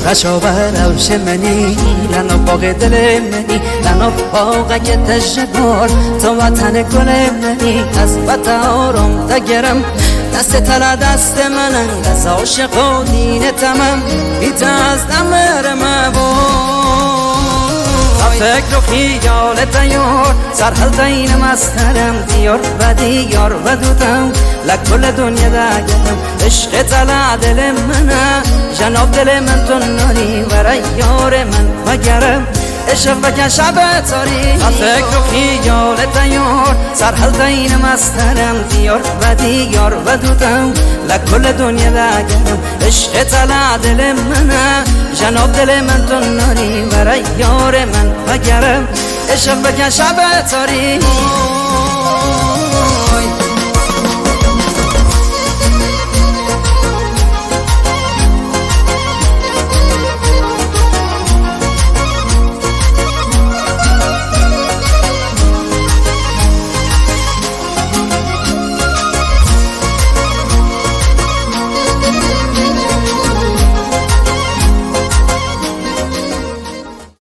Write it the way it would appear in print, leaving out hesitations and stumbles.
خشاور روش منی لنا باغ دل منی لنا باغ که تشکر تو وطن گل منی از وطن آرام تگرم دست تلا دست منن از عاشق و دین تمام بیت از نمر مبون فکر و خیال تیار سرحل دین مسترم دیار و دیار و دودم لکل دنیا دگرم عشق تلا دل منه جناب دل من تو ناری برای یار من مگرم عشق بکن شب تاری فکر و خیال تیار سرحل دین مسترم دیار و دیار و دودم لکل دنیا دگرم عشق تلا دل منه جناب دل من تو ناری برای یار من مگرم عشق بکن شب تاری